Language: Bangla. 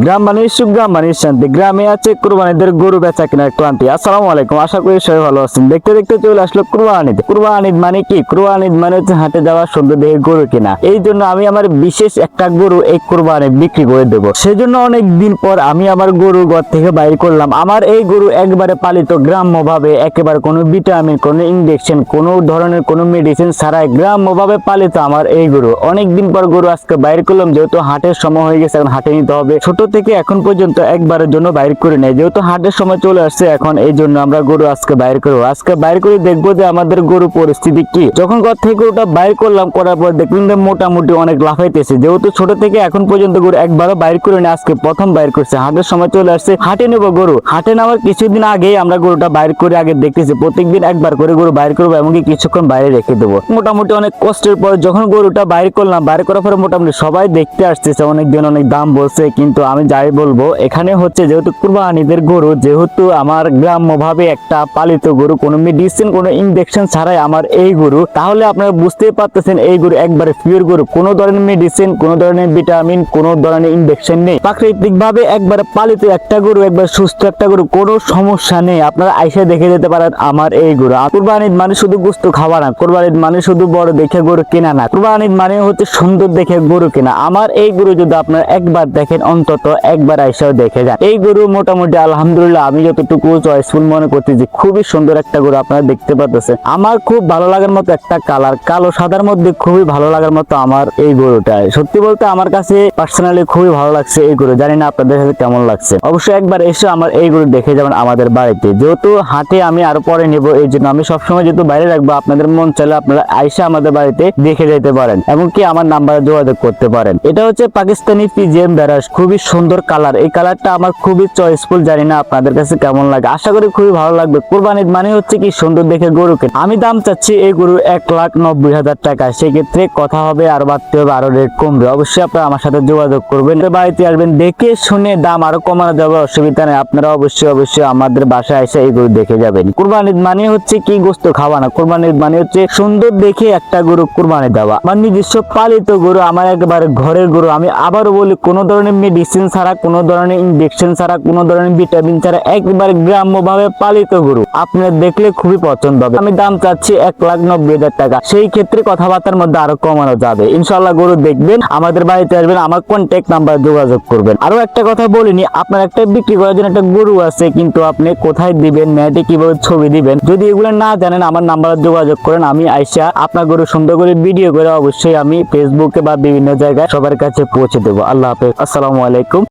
গ্রাম বানিয়ে সুখ, গ্রাম বানিয়ে শান্তি। গ্রামে আছে কুরবানিদের গরু বেচা কেনার ক্লান্তি। আসসালামু আলাইকুম, আশা করি সবাই ভালো আছেন। দেখতে দেখতে চলে আসলো কুরবানি ঈদ। কুরবানি ঈদ মানে কি? কুরবানি ঈদ মানে হচ্ছে হাটে যাওয়া, সুন্দর দেখে গরু কেনা। এই জন্য আমি আমার বিশেষ একটা গরু এই কুরবানি বিক্রি করে দেবো। সেজন্য অনেক দিন পর আমি আমার গরু ঘর থেকে বাইর করলাম। আমার এই গরু একবারে পালিত গ্রাম্য ভাবে, একেবারে কোনো ভিটামিন, কোনো ইনজেকশন, কোনো ধরনের কোনো মেডিসিন ছাড়াই গ্রাম্য ভাবে পালিত আমার এই গরু। অনেক দিন পর গরু আজকে বাইর করলাম, যেহেতু হাটের সময় হয়ে গেছে, এখন হাটে নিতে হবে। ছোট থেকে এখন পর্যন্ত একবারের জন্য বাইর করে নেই, যেহেতু হাটের সময় চলে আসছে এখন, এই জন্য আমরা গরু আজকে বাইর করবো। আজকে বাইর করে দেখবো যে আমাদের গরু পরিস্থিতি কি। যখন ঘর থেকে গরুটা বাইর করলাম, করার পর দেখলাম যে মোটামুটি অনেক লাফাইতেছে। যেহেতু ছোট থেকে এখন পর্যন্ত গরু একবারও বাইর করে নেই, আজকে প্রথম বাইর করছে। হাটের সময় চলে আসছে, হাটে নেবো গরু। হাটে নেওয়ার কিছুদিন আগেই আমরা গরুটা বাইর করে আগে দেখতেছি প্রত্যেকদিন একবার করে গরু বাইর করবো, এমনকি কিছুক্ষণ বাইরে রেখে দেবো। মোটামুটি অনেক কষ্টের পর যখন গরুটা বাইর করলাম, বাইর করার পরে মোটামুটি সবাই দেখতে আসতেছে, অনেকজন অনেক দাম বলছে। কিন্তু আমি যাই বলবো, এখানে হচ্ছে যেহেতু কুরবানিদের গরু, যেহেতু আমার গ্রাম্য ভাবে একটা পালিত গরু, কোনো মেডিসিন, কোনো ইনজেকশন ছাড়াই আমার এই গরু, তাহলে আপনারা বুঝতেই পারতেছেন এই গরু একবারে পিওর গরু। কোনো ধরনের মেডিসিন, কোনো ধরনের ভিটামিন, কোনো ধরনের ইনজেকশন নেই। প্রাকৃতিক ভাবে একবারে পালিত একটা গরু, একবার সুস্থ একটা গরু, কোনো সমস্যা নেই। আপনারা আইসা দেখে যেতে পারেন আমার এই গরু। কুরবানির মানে শুধু গোশত খাওয়া না, কুরবানির মানে শুধু বড় দেখে গরু কেনা না, কুরবানির মানে হচ্ছে সুন্দর দেখে গরু কেনা। আমার এই গরু যদি আপনারা একবার দেখেন, অন্তত একবার আইসাও দেখে যান। এই গরু মোটামুটি আলহামদুলিল্লাহ আমি যতটুকু চয়েসফুল মনে করছি যে খুবই সুন্দর একটা গরু। আপনারা দেখতে পাচ্ছেন আমার খুব ভালো লাগার মতো একটা কালার, কালো সাদার মধ্যে খুবই ভালো লাগার মতো আমার এই গরুটা। সত্যি বলতে আমার কাছে পার্সোনালি খুবই ভালো লাগছে এই গরু। জানি না আপনাদের কাছে কেমন লাগছে, অবশ্যই একবার এসে আমার এই গরু দেখে যাবেন আমাদের বাড়িতে। যেহেতু হাটে আমি আরো পরে নেব, এই জন্য আমি সবসময় যেহেতু বাইরে রাখবো, আপনাদের মন চাইলে আপনারা আইসা আমাদের বাড়িতে দেখে যেতে পারেন, এমনকি আমার নাম্বারে যোগাযোগ করতে পারেন। এটা হচ্ছে পাকিস্তানি পিজিএম ব্যারাস, খুবই সুন্দর কালার। এই কালারটা আমার খুবই চয়েসফুল, জানি না আপনাদের কাছে কেমন লাগে, আশা করি খুবই ভালো লাগবে। কুরবানির মানে হচ্ছে কি সুন্দর দেখে গরু কেনা। আমি দাম চাচ্ছি এই গরু 1,90,000 টাকা। সেক্ষেত্রে কথা হবে আর বাড়তে হবে, আরো রেট কমবে। অবশ্যই আপনারা আমার সাথে যোগাযোগ করবেন, বাড়িতে আসবেন, দেখে শুনে দাম আরো কমানো যাবে, অসুবিধা নেই। আপনারা অবশ্যই আমাদের বাসায় এসে এই গরু দেখে যাবেন। কুরবানির মানে হচ্ছে কি গোশত খাওয়া না, কুরবানির মানে হচ্ছে সুন্দর দেখে একটা গরু কুরবানি দেওয়া। আমার নিজস্ব পালিত গরু, আমার একেবারে ঘরের গরু। আমি আবারও বলি, কোনো ধরনের মেডিসিন ছাড়া, কোনো ধরনের ইনজেকশন ছাড়া, কোনো ধরনের ভিটামিন ছাড়া, একবারে গ্রাম্য ভাবে পালিত গরু। আপনারা দেখলে খুবই পছন্দ হবে। আমি দাম চাচ্ছি 1,90,000 টাকা। সেই ক্ষেত্রে কথাবার্তার মধ্যে আরো কমানো যাবে ইনশাল্লাহ। গরু দেখবেন, আমাদের বাড়িতে আসবেন, আমার কন্ট্যাক্ট নাম্বার যোগাযোগ করবেন। আরো একটা কথা বলিনি, আপনার একটা বিক্রি করার জন্য একটা গরু আছে, কিন্তু আপনি কোথায় দিবেন, ম্যাটে কিভাবে ছবি দিবেন, যদি এগুলো না জানেন আমার নাম্বারে যোগাযোগ করেন। আমি আইসা আপনার গরু সুন্দর করে ভিডিও করে অবশ্যই আমি ফেসবুকে বা বিভিন্ন জায়গায় সবার কাছে পৌঁছে দেবো। আল্লাহ হাফেজ, আসসালামু আলাইকুম।